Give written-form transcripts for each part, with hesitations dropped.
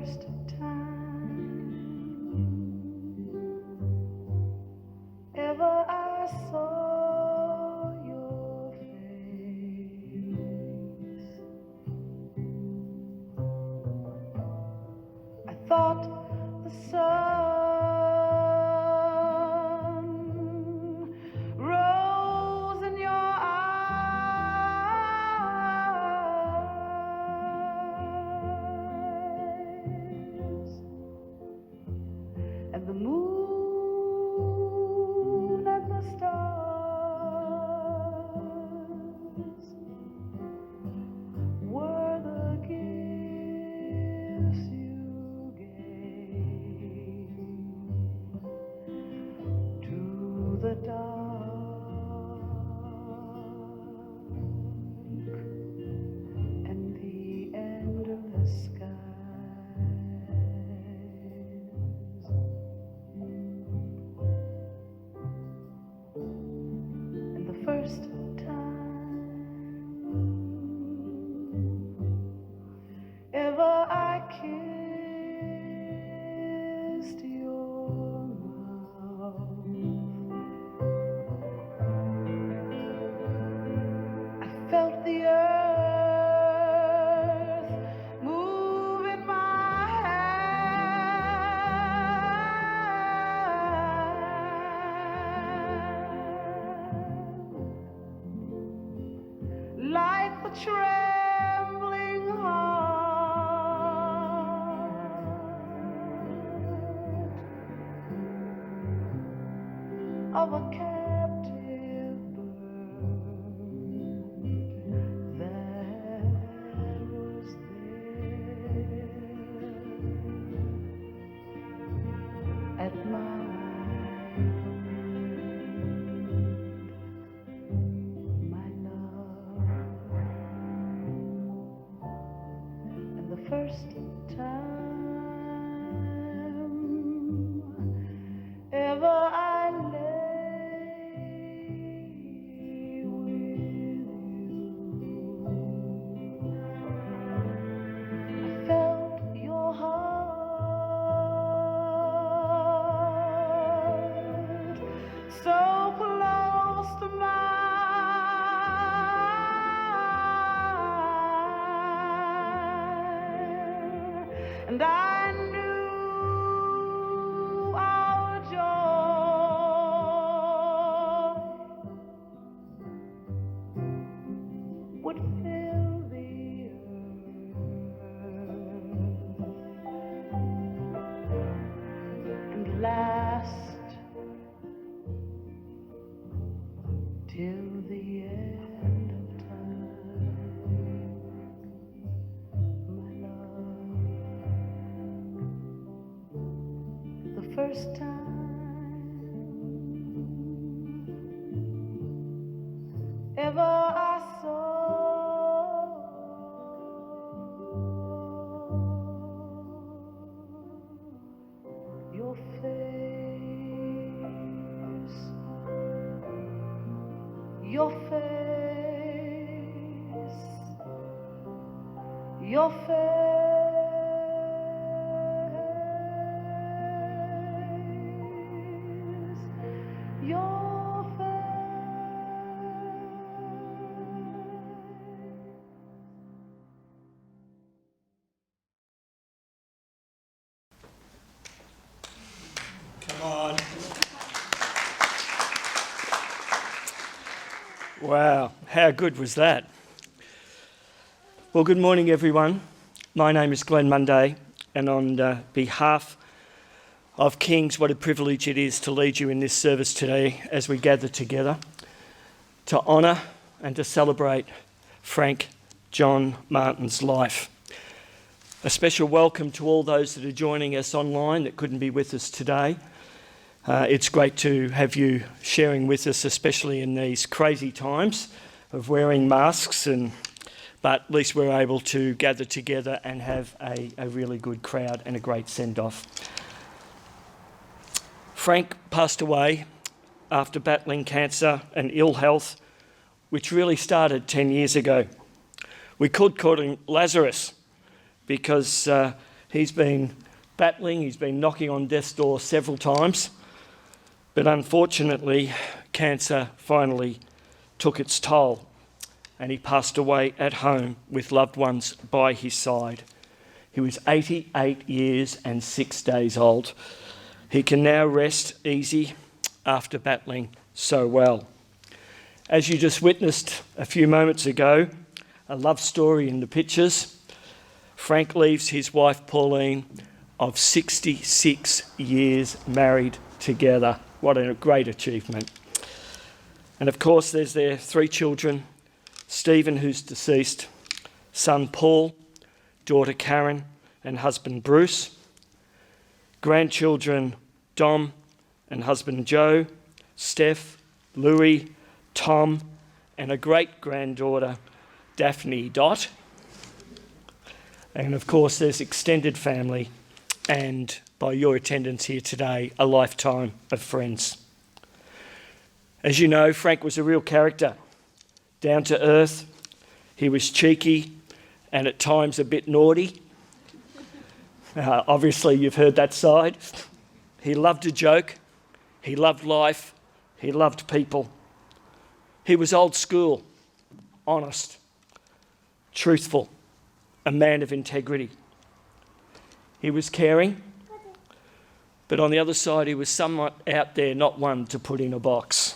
first time ever I saw your face, I thought the sun rose in your eyes, and the moon and the stars were the gifts you gave to the dark and the endless skies. And the first time ever I kissed your mouth, I felt the earth move in my hand, like the trembling heart of a captive bird that was there at my love. And the first time ever I lay with you, I felt your heart so close to mine, and I knew our joy would fill the earth and last till the end of time, my love. The first time ever I saw your face, your face, your face, your Come on. Wow, how good was that? Well, good morning, everyone. My name is Glenn Munday, and on behalf of Kings, what a privilege it is to lead you in this service today as we gather together to honour and to celebrate Frank John Martin's life. A special welcome to all those that are joining us online that couldn't be with us today. It's great to have you sharing with us, especially in these crazy times of wearing masks, but at least we're able to gather together and have a really good crowd and a great send-off. Frank passed away after battling cancer and ill health, which really started 10 years ago. We could call him Lazarus because He's been battling, he's been knocking on death's door several times, but unfortunately, cancer finally took its toll and he passed away at home with loved ones by his side. He was 88 years and 6 days old. He can now rest easy after battling so well. As you just witnessed a few moments ago, a love story in the pictures. Frank leaves his wife Pauline of 66 years married together. What a great achievement. And of course there's their 3 children, Stephen, who's deceased, son Paul, daughter Karen and husband Bruce, grandchildren Dom and husband Joe, Steph, Louis, Tom, and a great-granddaughter, Daphne Dot. And of course there's extended family and, by your attendance here today, a lifetime of friends. As you know, Frank was a real character, down to earth. He was cheeky and at times a bit naughty. Obviously you've heard that side. He loved a joke, he loved life, he loved people. He was old school, honest, truthful, a man of integrity. He was caring, but on the other side he was somewhat out there, not one to put in a box.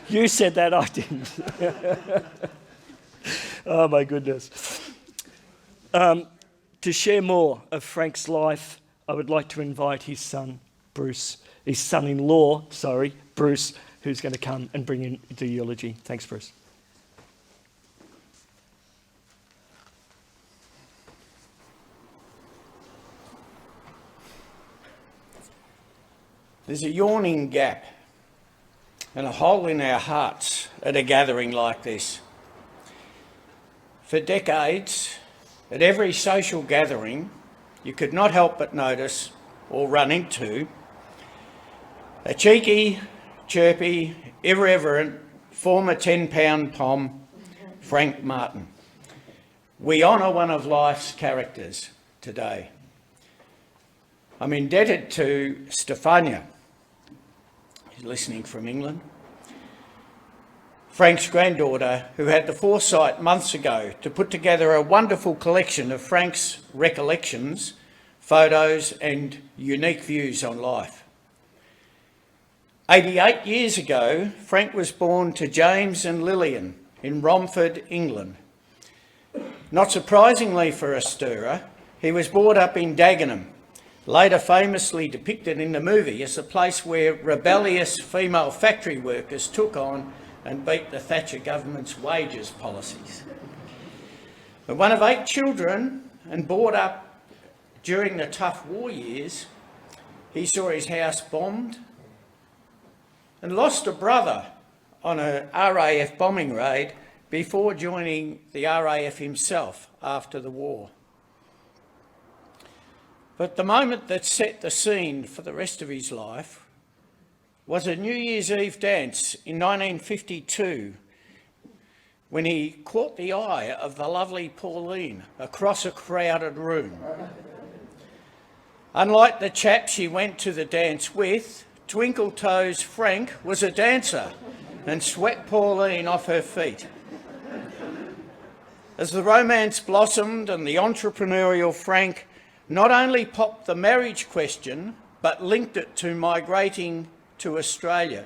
You said that, I didn't. Oh my goodness. To share more of Frank's life, I would like to invite his son, Bruce, his son-in-law, Bruce, who's going to come and bring in the eulogy. Thanks, Bruce. There's a yawning gap and a hole in our hearts at a gathering like this. For decades, at every social gathering, you could not help but notice or run into a cheeky, chirpy, irreverent former 10-pound Pom, Frank Martin. We honour one of life's characters today. I'm indebted to Stefania, who's listening from England, Frank's granddaughter, who had the foresight months ago to put together a wonderful collection of Frank's recollections, photos and unique views on life. 88 years ago, Frank was born to James and Lillian in Romford, England. Not surprisingly for a stirrer, he was brought up in Dagenham, later famously depicted in the movie as a place where rebellious female factory workers took on and beat the Thatcher government's wages policies. But one of 8 children and brought up during the tough war years, he saw his house bombed and lost a brother on a RAF bombing raid before joining the RAF himself after the war. But the moment that set the scene for the rest of his life was a New Year's Eve dance in 1952 when he caught the eye of the lovely Pauline across a crowded room. Unlike the chap she went to the dance with, Twinkle Toes Frank was a dancer and swept Pauline off her feet. As the romance blossomed and the entrepreneurial Frank not only popped the marriage question, but linked it to migrating to Australia.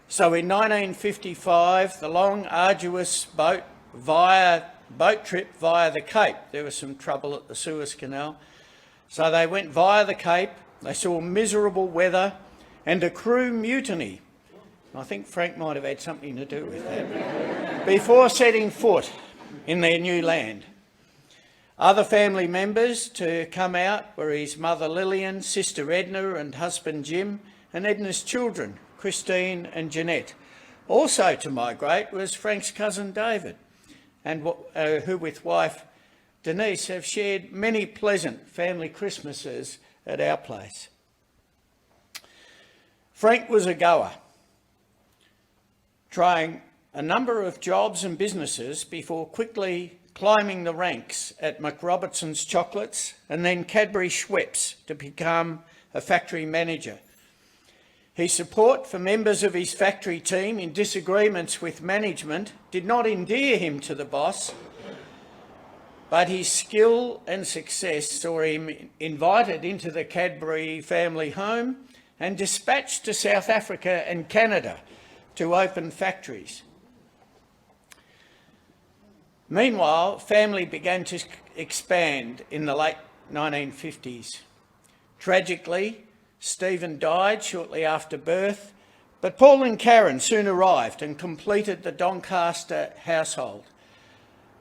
So in 1955, the long, arduous boat trip via the Cape. There was some trouble at the Suez Canal. So they went via the Cape. They saw miserable weather and a crew mutiny. I think Frank might have had something to do with that. Before setting foot in their new land. Other family members to come out were his mother Lillian, sister Edna and husband Jim, and Edna's children, Christine and Jeanette. Also to migrate was Frank's cousin David, and who with wife Denise have shared many pleasant family Christmases at our place. Frank was a goer, trying a number of jobs and businesses before quickly climbing the ranks at McRobertson's Chocolates and then Cadbury Schweppes to become a factory manager. His support for members of his factory team in disagreements with management did not endear him to the boss, but his skill and success saw him invited into the Cadbury family home and dispatched to South Africa and Canada to open factories. Meanwhile, family began to expand in the late 1950s. Tragically, Stephen died shortly after birth, but Paul and Karen soon arrived and completed the Doncaster household.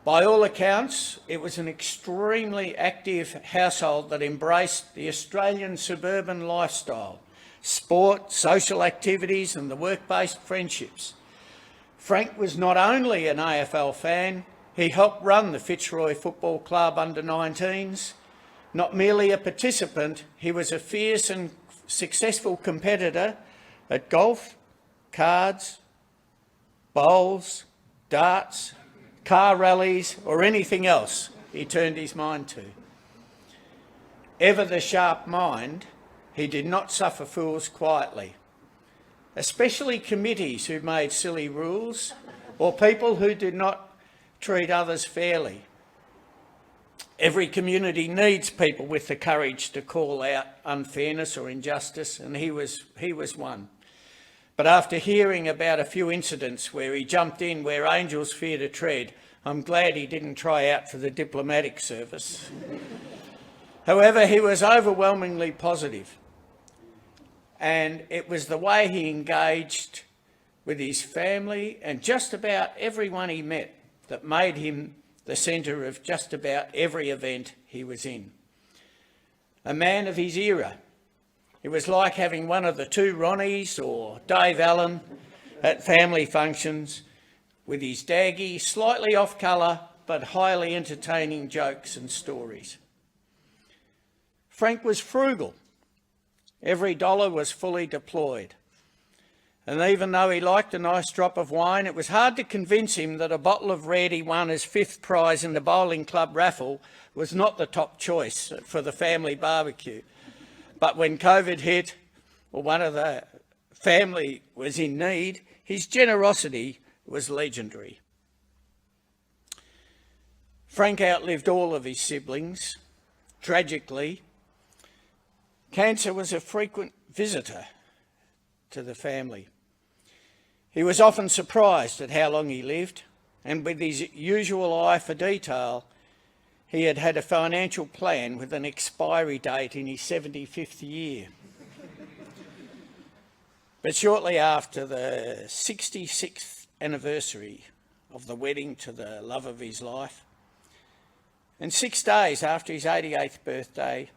By all accounts, it was an extremely active household that embraced the Australian suburban lifestyle, sport, social activities and the work-based friendships. Frank was not only an AFL fan, he helped run the Fitzroy Football Club under-19s. Not merely a participant, he was a fierce and successful competitor at golf, cards, bowls, darts, car rallies or anything else he turned his mind to. Ever the sharp mind, he did not suffer fools quietly, especially committees who made silly rules or people who did not treat others fairly. Every community needs people with the courage to call out unfairness or injustice, and he was one. But after hearing about a few incidents where he jumped in where angels fear to tread, I'm glad he didn't try out for the diplomatic service. However, he was overwhelmingly positive, and it was the way he engaged with his family and just about everyone he met that made him the centre of just about every event he was in. A man of his era. It was like having one of the two Ronnies or Dave Allen at family functions with his daggy, slightly off colour but highly entertaining jokes and stories. Frank was frugal. Every dollar was fully deployed. And even though he liked a nice drop of wine, it was hard to convince him that a bottle of red he won as fifth prize in the bowling club raffle was not the top choice for the family barbecue. But when COVID hit, or one of the family was in need, his generosity was legendary. Frank outlived all of his siblings. Tragically, cancer was a frequent visitor to the family. He was often surprised at how long he lived, and with his usual eye for detail, he had had a financial plan with an expiry date in his 75th year. But shortly after the 66th anniversary of the wedding to the love of his life, and 6 days after his 88th birthday,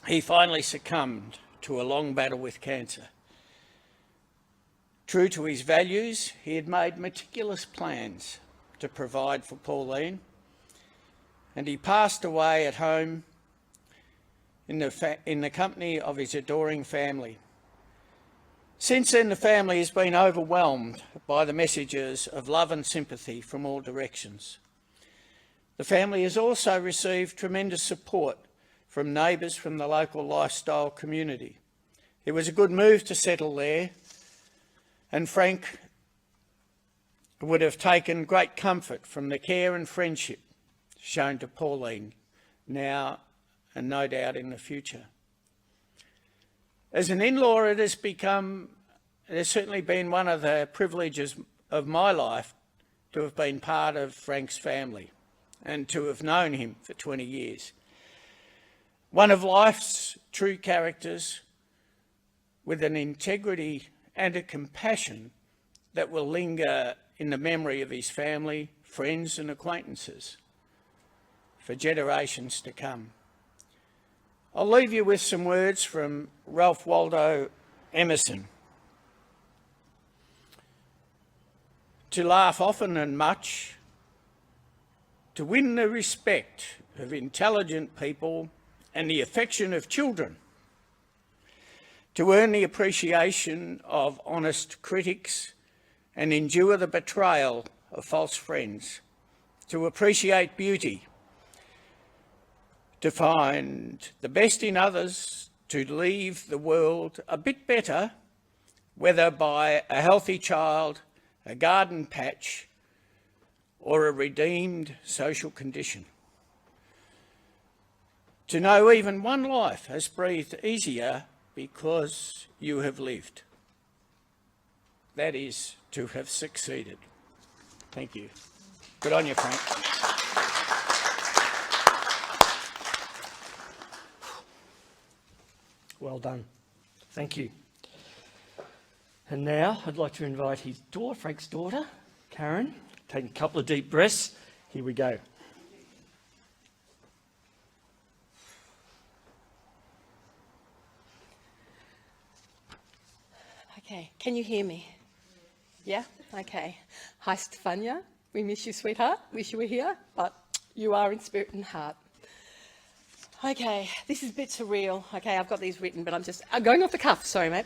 he finally succumbed to a long battle with cancer. True to his values, he had made meticulous plans to provide for Pauline, and he passed away at home in the company of his adoring family. Since then, the family has been overwhelmed by the messages of love and sympathy from all directions. The family has also received tremendous support from neighbours from the local lifestyle community. It was a good move to settle there, and Frank would have taken great comfort from the care and friendship shown to Pauline now and no doubt in the future. As an in-law, it has certainly been one of the privileges of my life to have been part of Frank's family and to have known him for 20 years. One of life's true characters with an integrity and a compassion that will linger in the memory of his family, friends and acquaintances for generations to come. I'll leave you with some words from Ralph Waldo Emerson. To laugh often and much, to win the respect of intelligent people and the affection of children, to earn the appreciation of honest critics and endure the betrayal of false friends, to appreciate beauty, to find the best in others, to leave the world a bit better, whether by a healthy child, a garden patch, or a redeemed social condition. To know even one life has breathed easier because you have lived. That is to have succeeded. Thank you. Good on you, Frank. Well done. Thank you. And now I'd like to invite his daughter, Frank's daughter, Karen, taking a couple of deep breaths. Here we go. Okay, can you hear me? Yeah? Okay. Hi, Stefania. We miss you, sweetheart. Wish you were here, but you are in spirit and heart. Okay, this is a bit surreal. Okay, I've got these written, but I'm going off the cuff. Sorry, mate.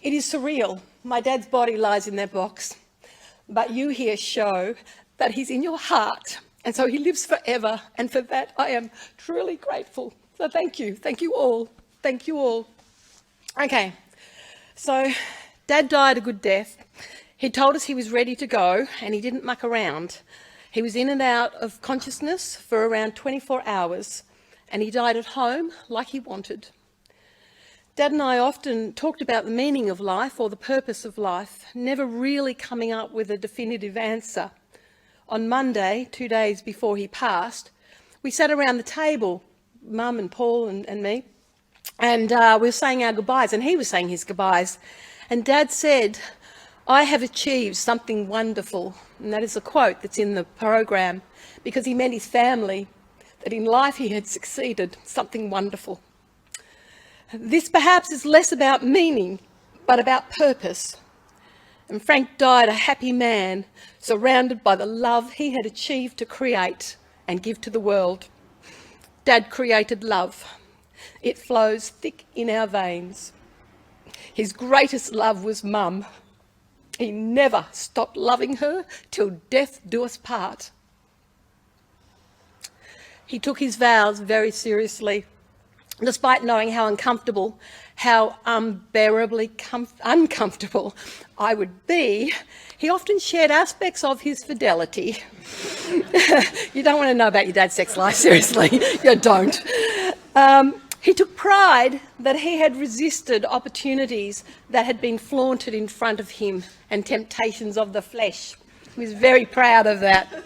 It is surreal. My dad's body lies in that box, but you here show that he's in your heart, and so he lives forever, and for that I am truly grateful. So thank you. Thank you all. Thank you all. Okay. So, Dad died a good death. He told us he was ready to go and he didn't muck around. He was in and out of consciousness for around 24 hours and he died at home like he wanted. Dad and I often talked about the meaning of life or the purpose of life, never really coming up with a definitive answer. On Monday, 2 days before he passed, we sat around the table, Mum and Paul and me, and we were saying our goodbyes, and he was saying his goodbyes. And Dad said, "I have achieved something wonderful." And that is a quote that's in the program, because he meant his family, that in life he had succeeded, something wonderful. This perhaps is less about meaning, but about purpose. And Frank died a happy man, surrounded by the love he had achieved to create and give to the world. Dad created love. It flows thick in our veins. His greatest love was Mum. He never stopped loving her till death do us part. He took his vows very seriously. Despite knowing how uncomfortable, how unbearably uncomfortable I would be, he often shared aspects of his fidelity. You don't want to know about your dad's sex life, seriously. You don't. He took pride that he had resisted opportunities that had been flaunted in front of him and temptations of the flesh. He was very proud of that.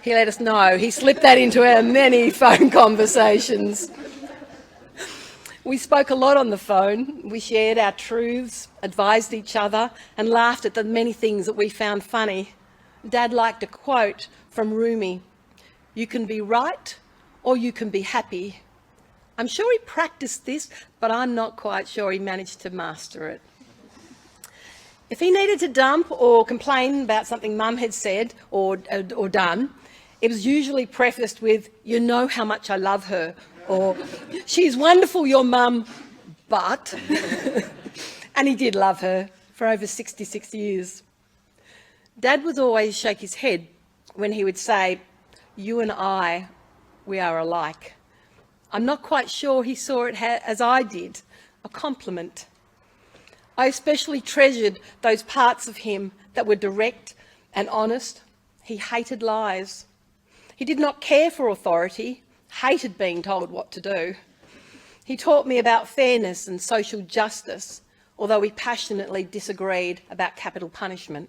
He let us know. He slipped that into our many phone conversations. We spoke a lot on the phone. We shared our truths, advised each other, and laughed at the many things that we found funny. Dad liked a quote from Rumi: "You can be right or you can be happy." I'm sure he practiced this, but I'm not quite sure he managed to master it. If he needed to dump or complain about something Mum had said or done, it was usually prefaced with, "You know how much I love her," or "She's wonderful, your Mum, but..." And he did love her for over 66 years. Dad would always shake his head when he would say, "You and I, we are alike." I'm not quite sure he saw it as I did, a compliment. I especially treasured those parts of him that were direct and honest. He hated lies. He did not care for authority, hated being told what to do. He taught me about fairness and social justice, although we passionately disagreed about capital punishment.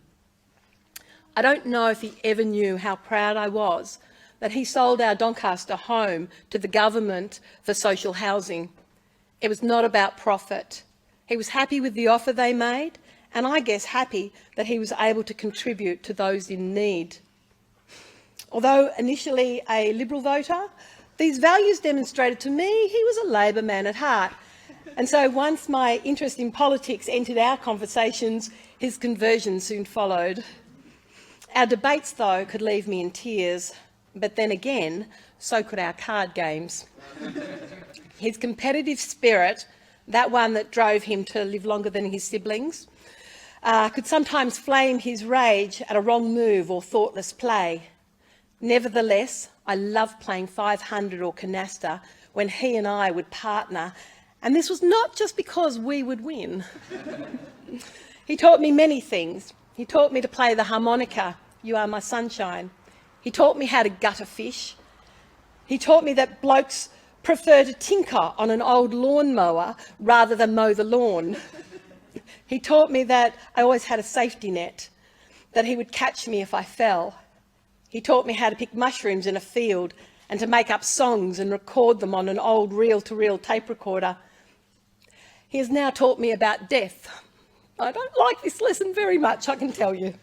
I don't know if he ever knew how proud I was that he sold our Doncaster home to the government for social housing. It was not about profit. He was happy with the offer they made, and I guess happy that he was able to contribute to those in need. Although initially a Liberal voter, these values demonstrated to me he was a Labor man at heart. And so once my interest in politics entered our conversations, his conversion soon followed. Our debates, though, could leave me in tears, but then again, so could our card games. His competitive spirit, that one that drove him to live longer than his siblings, could sometimes flame his rage at a wrong move or thoughtless play. Nevertheless, I loved playing 500 or canasta when he and I would partner, and this was not just because we would win. He taught me many things. He taught me to play the harmonica, You Are My Sunshine. He taught me how to gut a fish. He taught me that blokes prefer to tinker on an old lawnmower rather than mow the lawn. He taught me that I always had a safety net, that he would catch me if I fell. He taught me how to pick mushrooms in a field and to make up songs and record them on an old reel-to-reel tape recorder. He has now taught me about death. I don't like this lesson very much, I can tell you.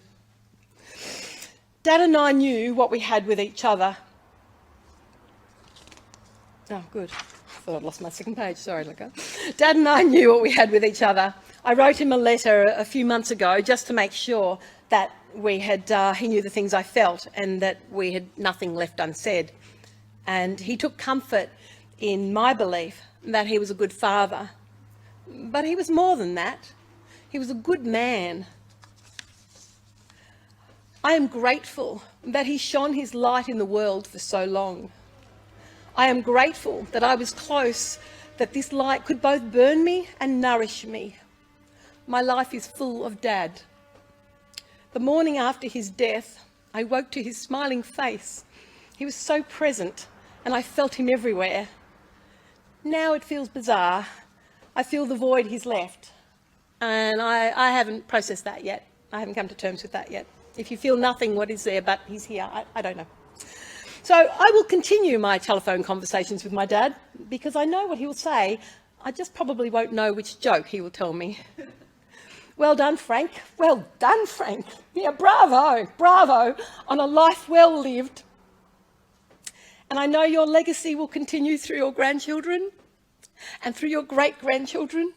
Dad and I knew what we had with each other. Oh, good. I thought I'd lost my second page. Sorry, Luca. Dad and I knew what we had with each other. I wrote him a letter a few months ago just to make sure that he knew the things I felt and that we had nothing left unsaid. And he took comfort in my belief that he was a good father. But he was more than that. He was a good man. I am grateful that he shone his light in the world for so long. I am grateful that I was close, that this light could both burn me and nourish me. My life is full of Dad. The morning after his death, I woke to his smiling face. He was so present, and I felt him everywhere. Now it feels bizarre. I feel the void he's left, and I haven't processed that yet. I haven't come to terms with that yet. If you feel nothing, what is there? But he's here. I don't know. So I will continue my telephone conversations with my dad because I know what he will say. I just probably won't know which joke he will tell me. Well done, Frank. Well done, Frank. Yeah, bravo, bravo on a life well lived. And I know your legacy will continue through your grandchildren and through your great-grandchildren.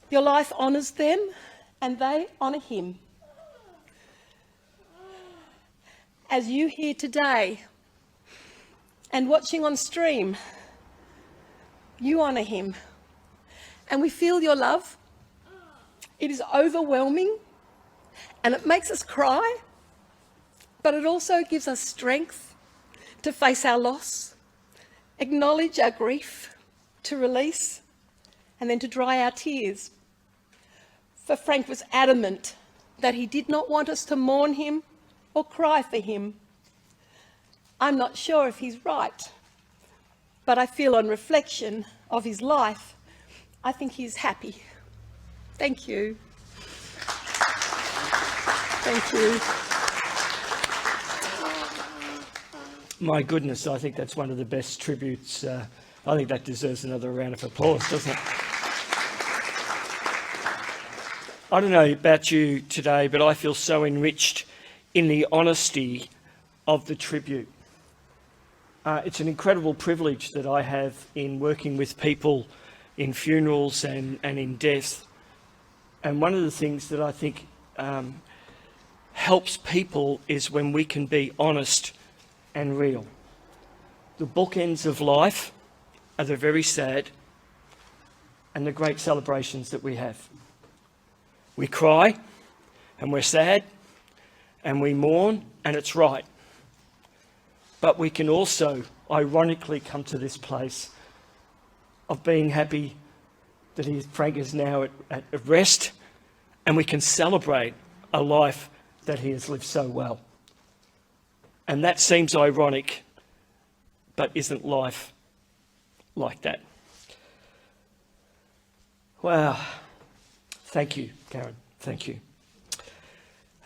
Your life honours them and they honour him. As you here today and watching on stream, you honour him. And we feel your love. It is overwhelming and it makes us cry, but it also gives us strength to face our loss, acknowledge our grief, to release, and then to dry our tears. For Frank was adamant that he did not want us to mourn him or cry for him. I'm not sure if he's right, but I feel on reflection of his life, I think he's happy. Thank you. Thank you. My goodness, I think that's one of the best tributes. I think that deserves another round of applause, doesn't it? I don't know about you today, but I feel so enriched in the honesty of the tribute. It's an incredible privilege that I have in working with people in funerals and in death. And one of the things that I think helps people is when we can be honest and real. The bookends of life are the very sad and the great celebrations that we have. We cry and we're sad and we mourn, and it's right. But we can also, ironically, come to this place of being happy that Frank is now at rest, and we can celebrate a life that he has lived so well. And that seems ironic, but isn't life like that? Wow. Thank you, Karen. Thank you.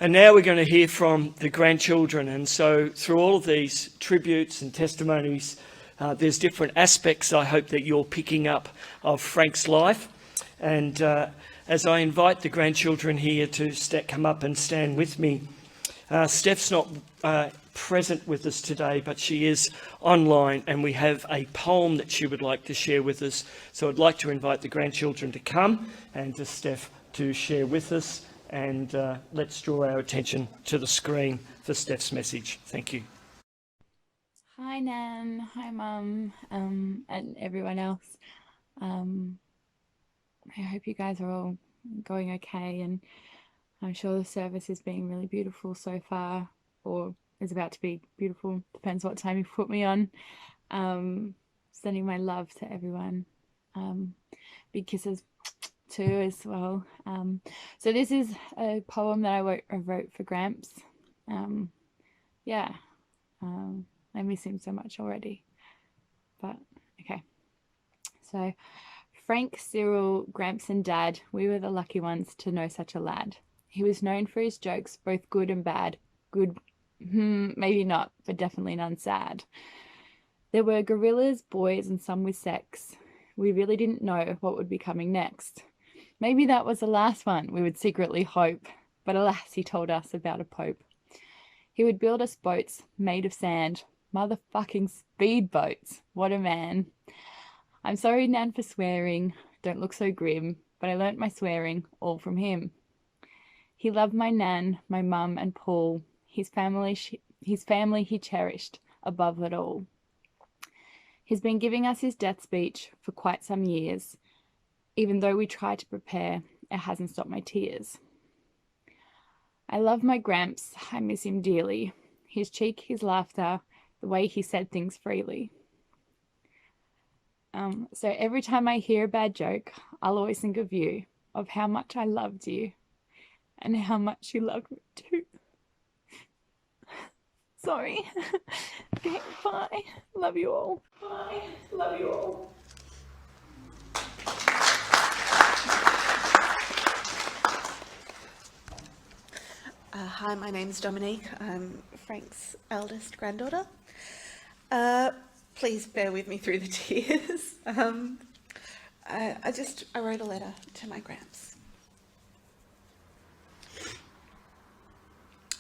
And now we're going to hear from the grandchildren. And so through all of these tributes and testimonies, there's different aspects I hope that you're picking up of Frank's life. And as I invite the grandchildren here to come up and stand with me, Steph's not present with us today, but she is online, and we have a poem that she would like to share with us. So I'd like to invite the grandchildren to come and to Steph to share with us. And let's draw our attention to the screen for Steph's message. Thank you. Hi, Nan. Hi, Mum, and everyone else. I hope you guys are all going okay, and I'm sure the service is being really beautiful so far. or is about to be beautiful, depends what time you put me on. Sending my love to everyone. Big kisses too as well. So this is a poem that I wrote for Gramps. Yeah, I miss him so much already, but okay. So, Frank, Cyril, Gramps and Dad, we were the lucky ones to know such a lad. He was known for his jokes, both good and bad. Good, maybe not, but definitely none sad. There were gorillas, boys and some with sex. We really didn't know what would be coming next. Maybe that was the last one, we would secretly hope. But alas, he told us about a pope. He would build us boats made of sand. Motherfucking speedboats. What a man. I'm sorry, Nan, for swearing. Don't look so grim. But I learnt my swearing all from him. He loved my Nan, my mum and Paul. His family he cherished above it all. He's been giving us his death speech for quite some years. Even though we try to prepare, it hasn't stopped my tears. I love my Gramps. I miss him dearly. His cheek, his laughter, the way he said things freely. So every time I hear a bad joke, I'll always think of you, of how much I loved you, and how much you loved me too. Sorry. Okay, bye. Love you all. Bye. Love you all. Hi, my name's Dominique. I'm Frank's eldest granddaughter. Please bear with me through the tears. I wrote a letter to my Gramps.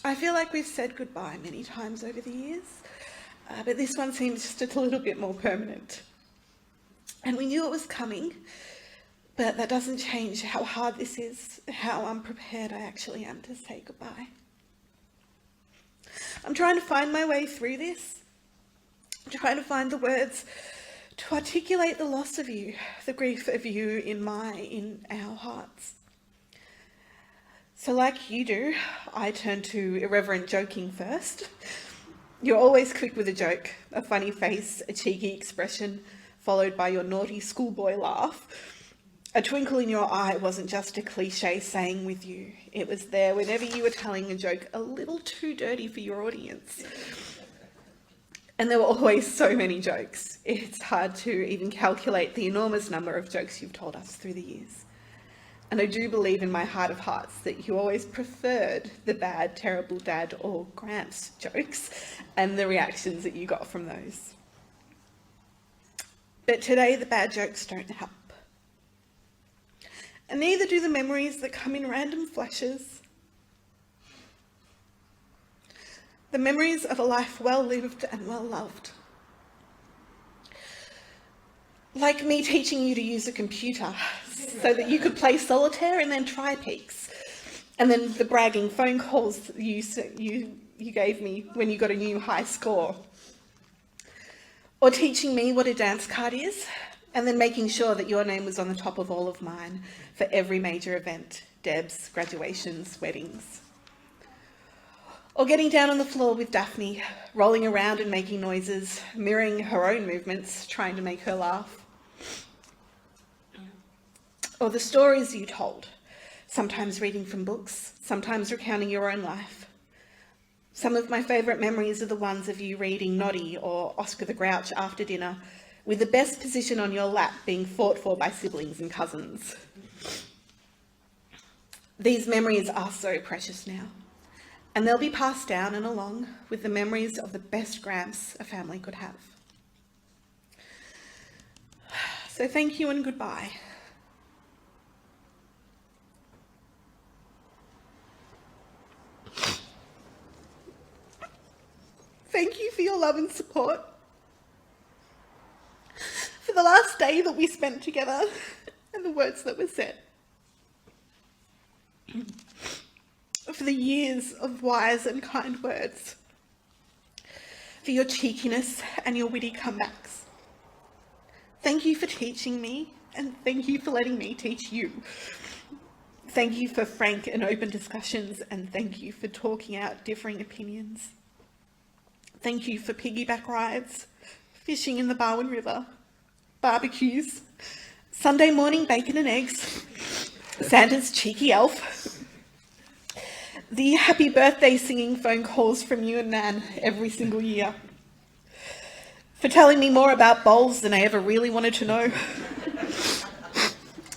I feel like we've said goodbye many times over the years, but this one seems just a little bit more permanent. And we knew it was coming, but that doesn't change how hard this is, how unprepared I actually am to say goodbye. I'm trying to find my way through this. I'm trying to find the words to articulate the loss of you, the grief of you in our hearts. So like you do, I turn to irreverent joking first. You're always quick with a joke, a funny face, a cheeky expression, followed by your naughty schoolboy laugh. A twinkle in your eye wasn't just a cliche saying with you. It was there whenever you were telling a joke a little too dirty for your audience. And there were always so many jokes. It's hard to even calculate the enormous number of jokes you've told us through the years. And I do believe in my heart of hearts that you always preferred the bad, terrible dad or Gramps jokes and the reactions that you got from those. But today the bad jokes don't help. And neither do the memories that come in random flashes. The memories of a life well lived and well loved. Like me teaching you to use a computer so that you could play solitaire and then try peaks. And then the bragging phone calls you gave me when you got a new high score. Or teaching me what a dance card is, and then making sure that your name was on the top of all of mine for every major event, Debs, graduations, weddings. Or getting down on the floor with Daphne, rolling around and making noises, mirroring her own movements, trying to make her laugh. Or the stories you told, sometimes reading from books, sometimes recounting your own life. Some of my favourite memories are the ones of you reading Noddy or Oscar the Grouch after dinner, with the best position on your lap being fought for by siblings and cousins. These memories are so precious now, and they'll be passed down and along with the memories of the best Gramps a family could have. So thank you and goodbye. Thank you for your love and support. For the last day that we spent together and the words that were said. For the years of wise and kind words. For your cheekiness and your witty comebacks. Thank you for teaching me, and thank you for letting me teach you. Thank you for frank and open discussions, and thank you for talking out differing opinions. Thank you for piggyback rides, fishing in the Barwon River, barbecues, Sunday morning bacon and eggs, Santa's cheeky elf, the happy birthday singing phone calls from you and Nan every single year, for telling me more about bowls than I ever really wanted to know,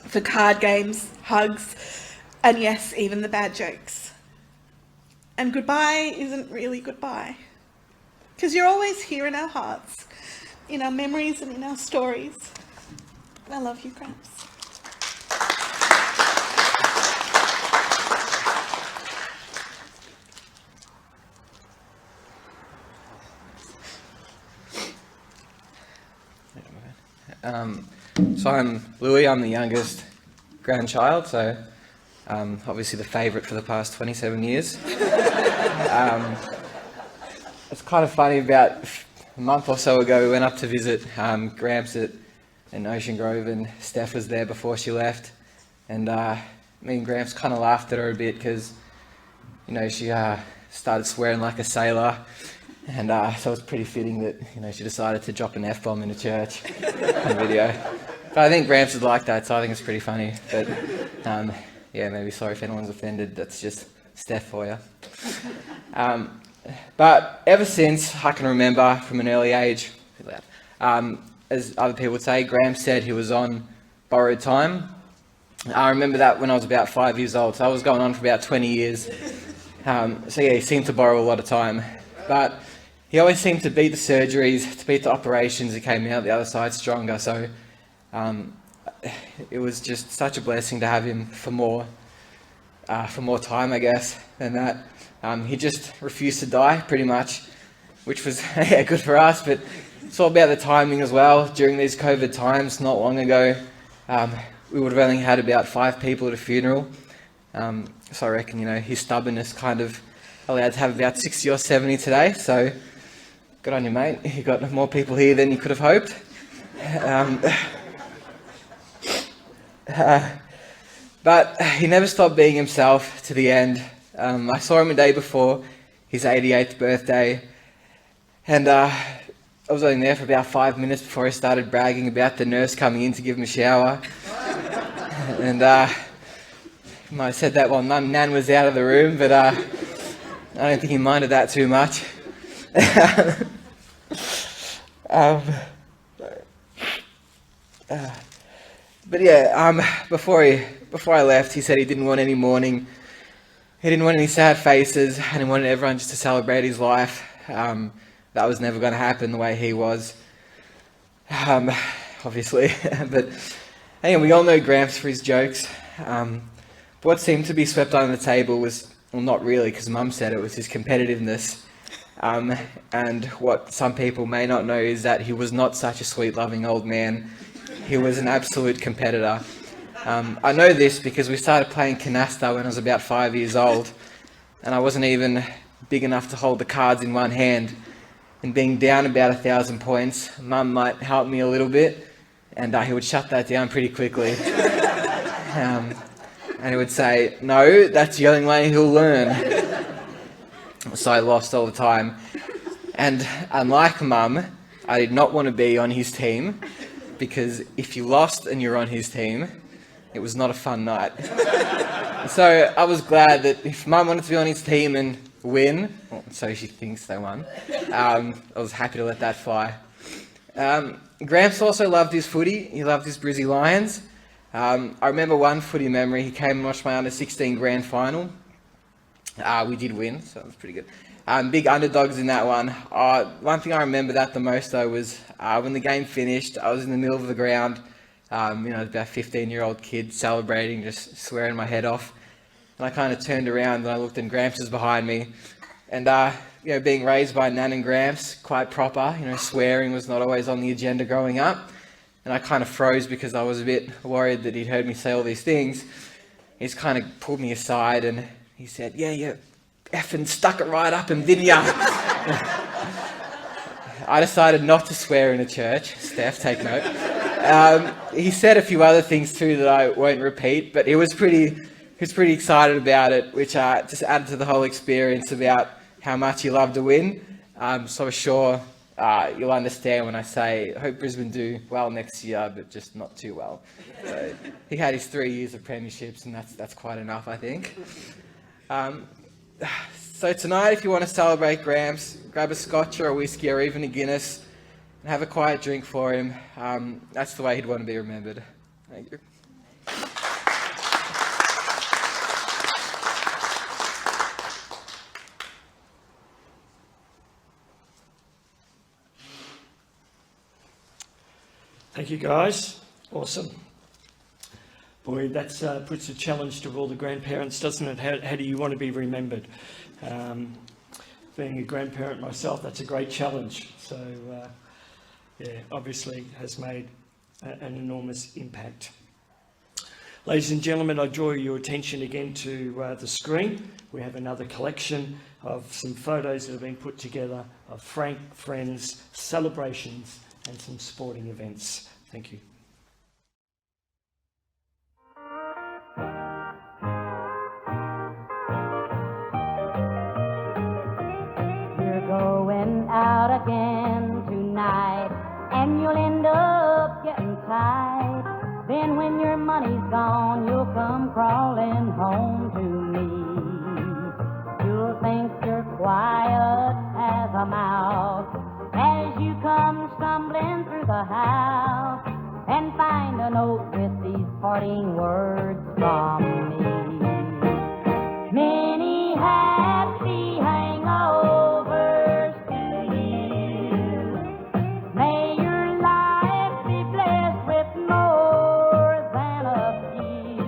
for card games, hugs, and yes, even the bad jokes. And goodbye isn't really goodbye, because you're always here in our hearts, in our memories and in our stories. I love you, Gramps. So I'm Louis, I'm the youngest grandchild, so obviously the favourite for the past 27 years. It's kind of funny, about a month or so ago we went up to visit Gramps in Ocean Grove, and Steph was there before she left, and me and Gramps kind of laughed at her a bit because, you know, she started swearing like a sailor, and so it's pretty fitting that, you know, she decided to drop an F-bomb in a church on video. But I think Gramps would like that, so I think it's pretty funny. But yeah, maybe sorry if anyone's offended, that's just Steph for you. But ever since I can remember from an early age, as other people would say, Gramps said he was on borrowed time. I remember that when I was about 5 years old, so I was going on for about 20 years. So yeah, he seemed to borrow a lot of time. But he always seemed to beat the surgeries, to beat the operations. He came out the other side stronger. So it was just such a blessing to have him for more time, I guess, than that. He just refused to die, pretty much, which was yeah, good for us, but it's all about the timing as well. During these COVID times, not long ago, we would have only had about 5 people at a funeral. So I reckon, you know, his stubbornness kind of allowed to have about 60 or 70 today, so good on you, mate. You got more people here than you could have hoped. But he never stopped being himself to the end. I saw him a day before his 88th birthday, and I was only there for about 5 minutes before he started bragging about the nurse coming in to give him a shower. And I might have said that while Nan was out of the room, but I don't think he minded that too much. But yeah, before I left, he said he didn't want any mourning. He didn't want any sad faces, and he wanted everyone just to celebrate his life. That was never going to happen the way he was, obviously. But anyway, we all know Gramps for his jokes. But what seemed to be swept under the table was, well, not really, because Mum said it, was his competitiveness. And what some people may not know is that he was not such a sweet, loving old man. He was an absolute competitor. I know this because we started playing canasta when I was about 5 years old, and I wasn't even big enough to hold the cards in one hand. And being down about 1,000 points, Mum might help me a little bit, and he would shut that down pretty quickly. And he would say, "No, that's the only way he'll learn." So I lost all the time. And unlike Mum, I did not want to be on his team, because if you lost and you're on his team, it was not a fun night. So I was glad that if Mum wanted to be on his team and win, well, so she thinks they won, I was happy to let that fly. Gramps also loved his footy. He loved his Brizzy Lions. I remember one footy memory. He came and watched my under-16 grand final. We did win, so it was pretty good. Big underdogs in that one. One thing I remember that the most, though, was when the game finished, I was in the middle of the ground, about a 15-year-old kid celebrating, just swearing my head off. And I kind of turned around and I looked, and Gramps was behind me. And, being raised by Nan and Gramps, quite proper, swearing was not always on the agenda growing up. And I kind of froze because I was a bit worried that he'd heard me say all these things. He's kind of pulled me aside and he said, "Yeah, effing stuck it right up him, didn't ya?" I decided not to swear in a church. Steph, take note. He said a few other things too that I won't repeat, but he was pretty excited about it, which just added to the whole experience about how much he loved to win. So I'm sure you'll understand when I say I hope Brisbane do well next year, but just not too well. So he had his 3 years of premierships, and that's quite enough, I think. So tonight, if you want to celebrate Gramps, grab a scotch or a whiskey or even a Guinness and have a quiet drink for him. That's the way he'd want to be remembered. Thank you. Thank you, guys. Awesome. Boy, that puts a challenge to all the grandparents, doesn't it? How do you want to be remembered? Being a grandparent myself, that's a great challenge. So, yeah, obviously has made an enormous impact. Ladies and gentlemen, I draw your attention again to the screen. We have another collection of some photos that have been put together of Frank, friends, celebrations, and some sporting events. Thank you. You're going out again tonight, and you'll end up getting tight. Then when your money's gone, you'll come crawling home to me. You'll think you're quiet as a mouse as you come stumbling through the house and find a note with these parting words from me. Many happy hangovers to you. May your life be blessed with more than a few.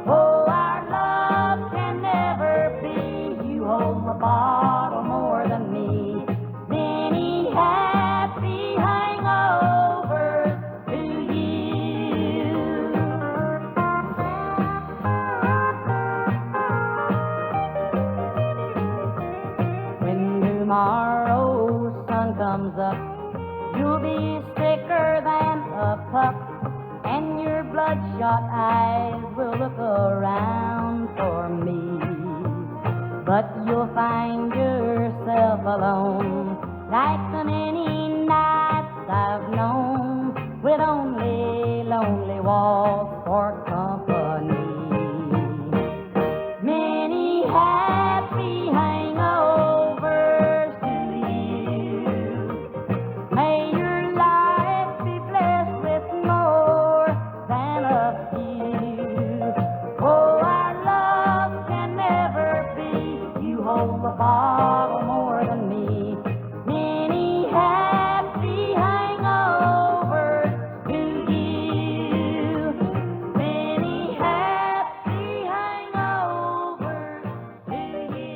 Oh, our love can never be. You hold the bottle more than me. Many happy hangovers to you. When tomorrow's sun comes up, you'll be sicker than a pup, and your bloodshot eyes will look around for me. But you'll find yourself alone, like the many nights I've known, with only lonely walls for company. Many happy hangovers to you. May your life be blessed with more than a few. Oh, our love can never be. You hold the bottle more than me. Many happy hangovers to you. Many happy hangovers to you.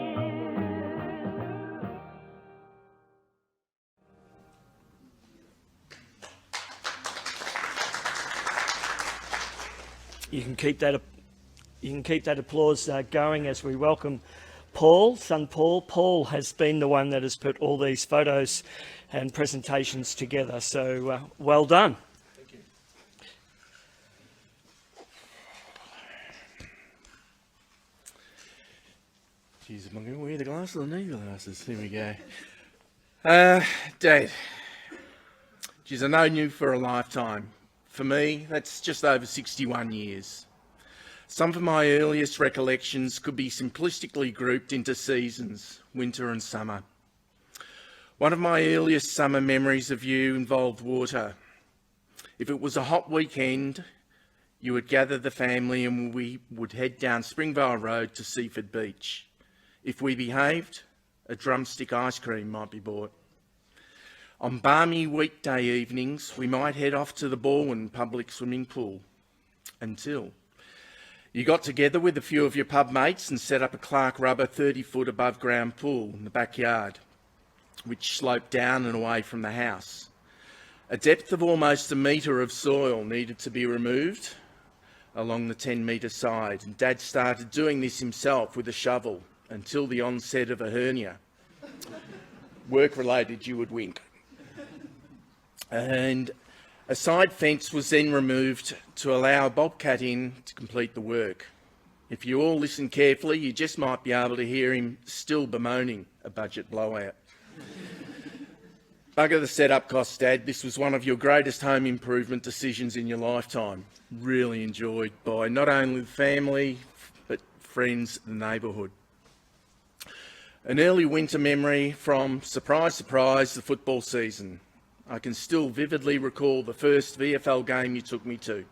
You can keep that applause going as we welcome Paul, son Paul. Paul has been the one that has put all these photos and presentations together. So well done. Thank you. Jeez, am I going to wear the glasses or need the glasses? Here we go. Dad, geez, I've known you for a lifetime. For me, that's just over 61 years. Some of my earliest recollections could be simplistically grouped into seasons, winter and summer. One of my earliest summer memories of you involved water. If it was a hot weekend, you would gather the family and we would head down Springvale Road to Seaford Beach. If we behaved, a drumstick ice cream might be bought. On balmy weekday evenings, we might head off to the Balwyn public swimming pool until you got together with a few of your pub mates and set up a Clark Rubber 30-foot above ground pool in the backyard, which sloped down and away from the house. A depth of almost a metre of soil needed to be removed along the 10-metre side, and Dad started doing this himself with a shovel until the onset of a hernia. Work-related, you would wink. And a side fence was then removed to allow a bobcat in to complete the work. If you all listen carefully, you just might be able to hear him still bemoaning a budget blowout. Bugger the setup costs, Dad. This was one of your greatest home improvement decisions in your lifetime. Really enjoyed by not only the family, but friends, the neighbourhood. An early winter memory from, surprise, surprise, the football season. I can still vividly recall the first VFL game you took me to.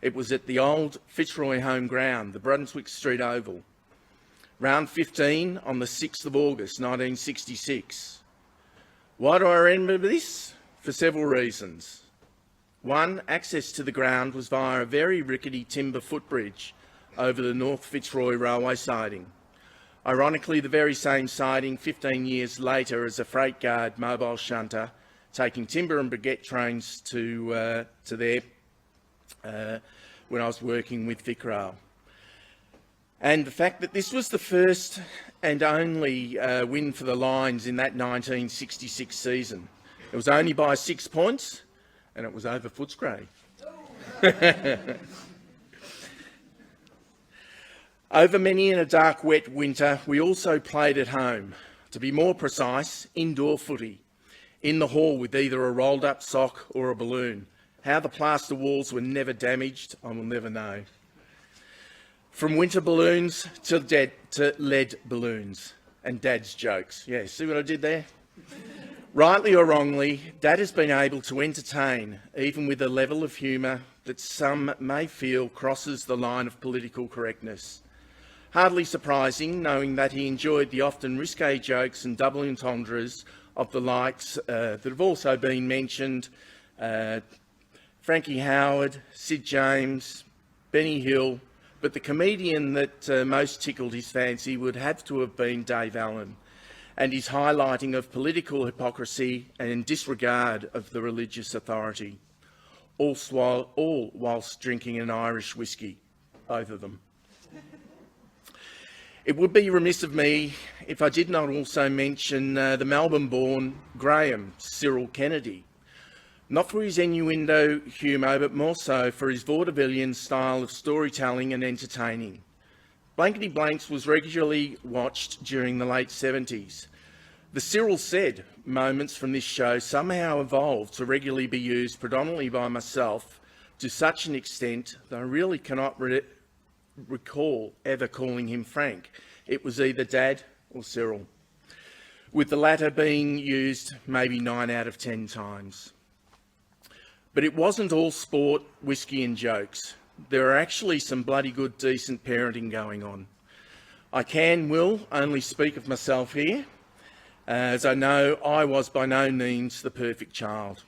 It was at the old Fitzroy home ground, the Brunswick Street Oval. Round 15 on the 6th of August 1966. Why do I remember this? For several reasons. One, access to the ground was via a very rickety timber footbridge over the North Fitzroy railway siding. Ironically, the very same siding 15 years later as a freight guard mobile shunter taking timber and baguette trains to there when I was working with VicRail. And the fact that this was the first and only win for the Lions in that 1966 season. It was only by 6 points, and it was over Footscray. Over many and a dark, wet winter, we also played at home. To be more precise, indoor footy. In the hall with either a rolled-up sock or a balloon. How the plaster walls were never damaged, I will never know. From winter balloons to lead balloons and Dad's jokes. Yeah, see what I did there? Rightly or wrongly, Dad has been able to entertain, even with a level of humour that some may feel crosses the line of political correctness. Hardly surprising, knowing that he enjoyed the often risque jokes and double entendres of the likes that have also been mentioned, Frankie Howard, Sid James, Benny Hill, but the comedian that most tickled his fancy would have to have been Dave Allen, and his highlighting of political hypocrisy and disregard of the religious authority, all whilst drinking an Irish whiskey, both of them. It would be remiss of me if I did not also mention the Melbourne-born Graham Cyril Kennedy, not for his innuendo humour, but more so for his vaudevillian style of storytelling and entertaining. Blankety Blanks was regularly watched during the late 70s. The Cyril said moments from this show somehow evolved to regularly be used predominantly by myself to such an extent that I really cannot recall ever calling him Frank. It was either Dad or Cyril, with the latter being used maybe 9 out of 10 times. But it wasn't all sport, whiskey and jokes. There are actually some bloody good, decent parenting going on. I will only speak of myself here, as I know I was by no means the perfect child.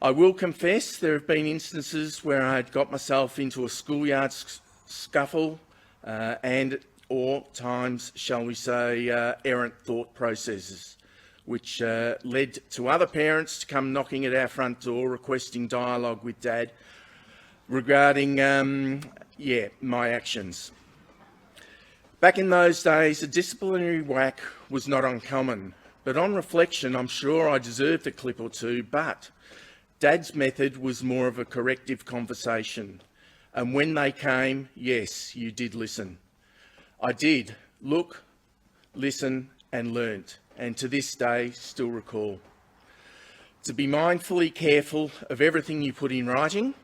I will confess there have been instances where I had got myself into a schoolyard scuffle or times, shall we say, errant thought processes, which led to other parents to come knocking at our front door requesting dialogue with Dad regarding, my actions. Back in those days, a disciplinary whack was not uncommon, but on reflection, I'm sure I deserved a clip or two, but Dad's method was more of a corrective conversation. And when they came, yes, you did listen. I did look, listen and learnt, and to this day still recall. To be mindfully careful of everything you put in writing,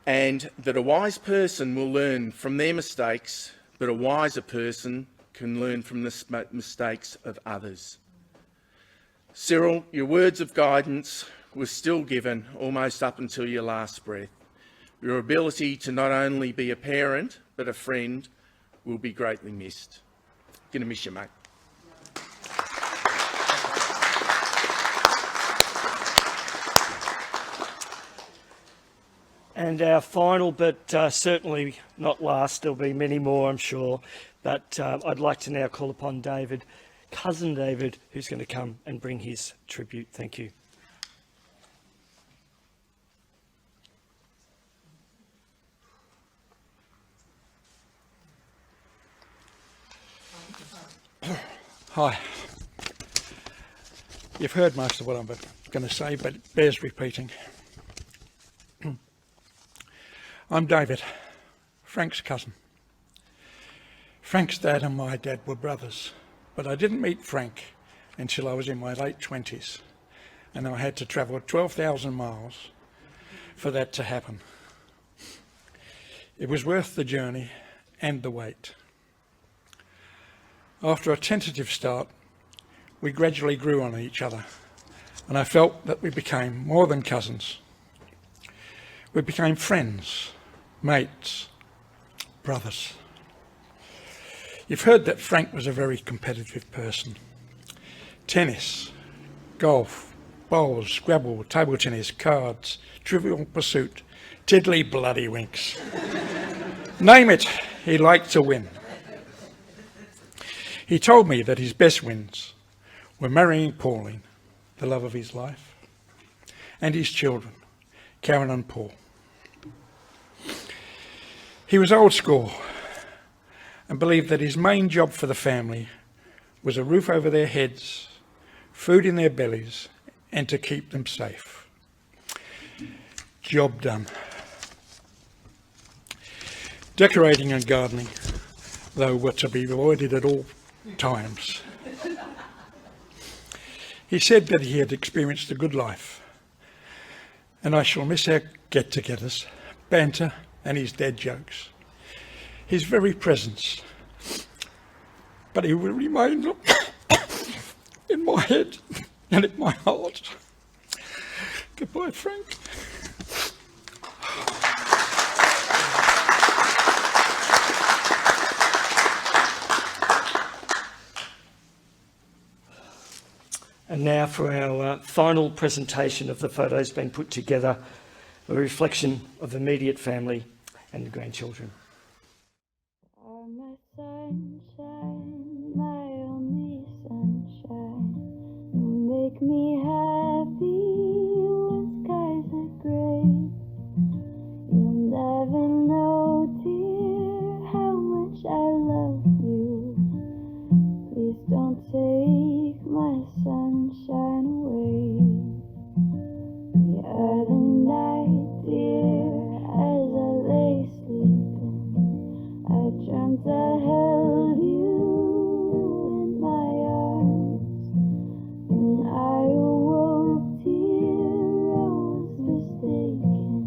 and that a wise person will learn from their mistakes, but a wiser person can learn from the mistakes of others. Cyril, your words of guidance were still given almost up until your last breath. Your ability to not only be a parent, but a friend, will be greatly missed. Gonna miss you, mate. And our final, but certainly not last, there'll be many more, I'm sure, but I'd like to now call upon David, cousin David, who's going to come and bring his tribute. Thank you. Hi. You've heard most of what I'm going to say, but it bears repeating. I'm David, Frank's cousin. Frank's dad and my dad were brothers, But I didn't meet Frank until I was in my late 20s, and I had to travel 12,000 miles for that to happen. It was worth the journey and the wait. After a tentative start, we gradually grew on each other, and I felt that we became more than cousins. We became friends, mates, brothers. You've heard that Frank was a very competitive person. Tennis, golf, bowls, Scrabble, table tennis, cards, Trivial Pursuit, tiddly bloody winks. Name it, he liked to win. He told me that his best wins were marrying Pauline, the love of his life, and his children, Karen and Paul. He was old school and believed that his main job for the family was a roof over their heads, food in their bellies, and to keep them safe. Job done. Decorating and gardening, though, were to be avoided at all times. He said that he had experienced a good life, and I shall miss our get-togethers, banter, and his dad jokes. His very presence, but he will remain in my head and in my heart. Goodbye, Frank. And now for our final presentation of the photos being put together, a reflection of immediate family and the grandchildren. Oh, my sunshine, my only sunshine, you make me happy when skies are gray. You'll never know, dear, how much I love you. Please don't take my sunshine away. The other night, dear, as I lay sleeping, I dreamt I held you in my arms. When I awoke, dear, I was mistaken.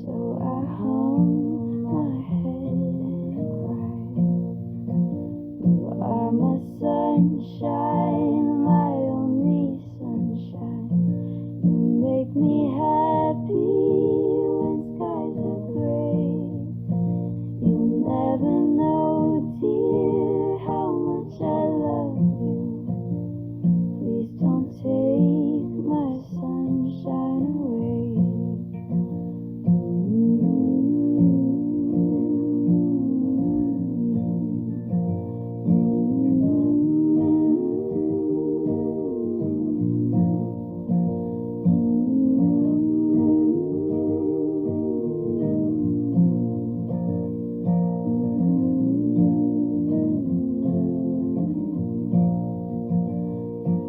So I hung my head and cried. You are my sunshine, my only sunshine. You make me happy when skies are gray. You'll never know, dear, how much I love you. Please don't take my sunshine away.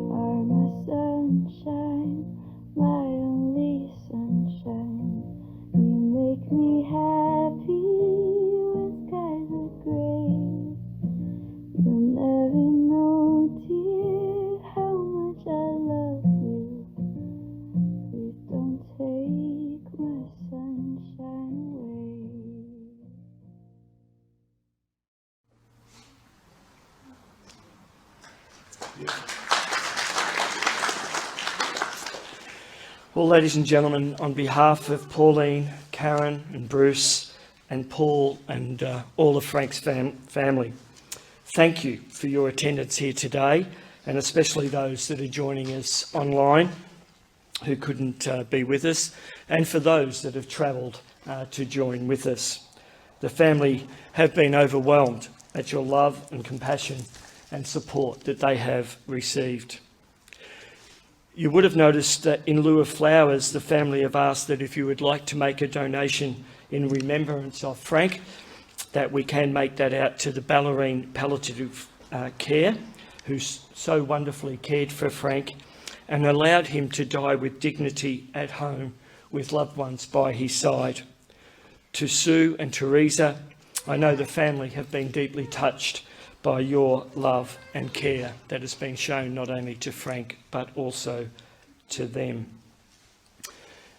Are my sunshine, my only sunshine. You make me happy when skies are gray. You'll never know, dear, how much I love you. Please don't take my sunshine away. Well, ladies and gentlemen, on behalf of Pauline, Karen and Bruce and Paul and all of Frank's family, thank you for your attendance here today, and especially those that are joining us online who couldn't be with us, and for those that have travelled to join with us. The family have been overwhelmed at your love and compassion and support that they have received. You would have noticed that in lieu of flowers, the family have asked that if you would like to make a donation in remembrance of Frank, that we can make that out to the Ballerine Palliative Care, who so wonderfully cared for Frank and allowed him to die with dignity at home with loved ones by his side. To Sue and Teresa, I know the family have been deeply touched by your love and care that has been shown not only to Frank but also to them.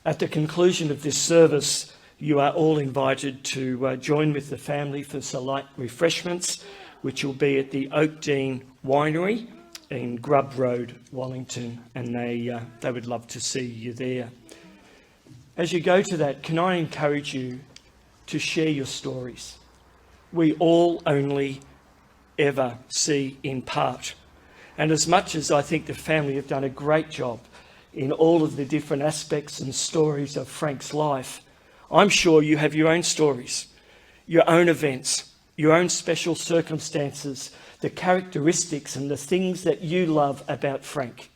At the conclusion of this service, you are all invited to join with the family for select refreshments, which will be at the Oak Dean Winery in Grub Road, Wellington, and they would love to see you there. As you go to that, can I encourage you to share your stories? We all only ever see in part. And as much as I think the family have done a great job in all of the different aspects and stories of Frank's life, I'm sure you have your own stories, your own events, your own special circumstances, the characteristics and the things that you love about Frank.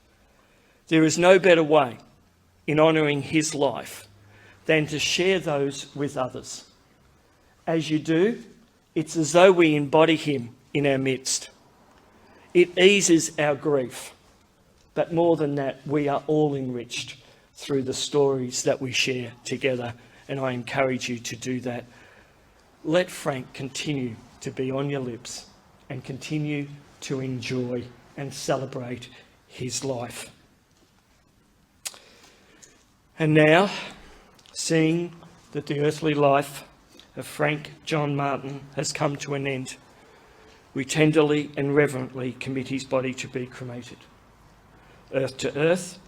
There is no better way in honouring his life than to share those with others. As you do, it's as though we embody him in our midst. It eases our grief, but more than that, we are all enriched through the stories that we share together, and I encourage you to do that. Let Frank continue to be on your lips and continue to enjoy and celebrate his life. And now, seeing that the earthly life of Frank John Martin has come to an end, we tenderly and reverently commit his body to be cremated. Earth to earth,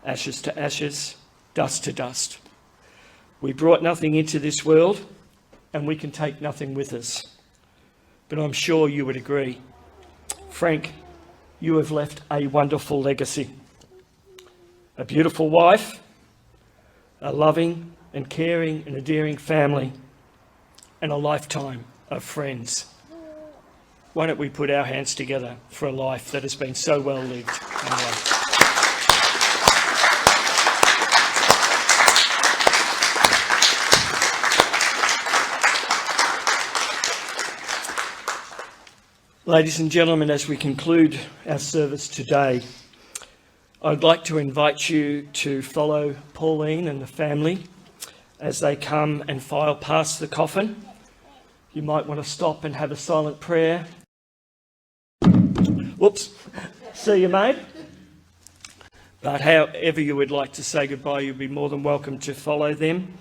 ashes to ashes, dust to dust. We brought nothing into this world, and we can take nothing with us. But I'm sure you would agree. Frank, you have left a wonderful legacy. A beautiful wife, a loving and caring and endearing family, and a lifetime of friends. Why don't we put our hands together for a life that has been so well lived and loved. Ladies and gentlemen, as we conclude our service today, I'd like to invite you to follow Pauline and the family as they come and file past the coffin. You might want to stop and have a silent prayer. Whoops, see you, mate. But however you would like to say goodbye, you'd be more than welcome to follow them,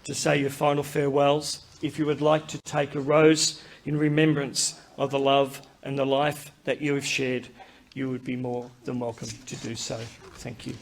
to say your final farewells. If you would like to take a rose in remembrance of the love and the life that you have shared, you would be more than welcome to do so. Thank you.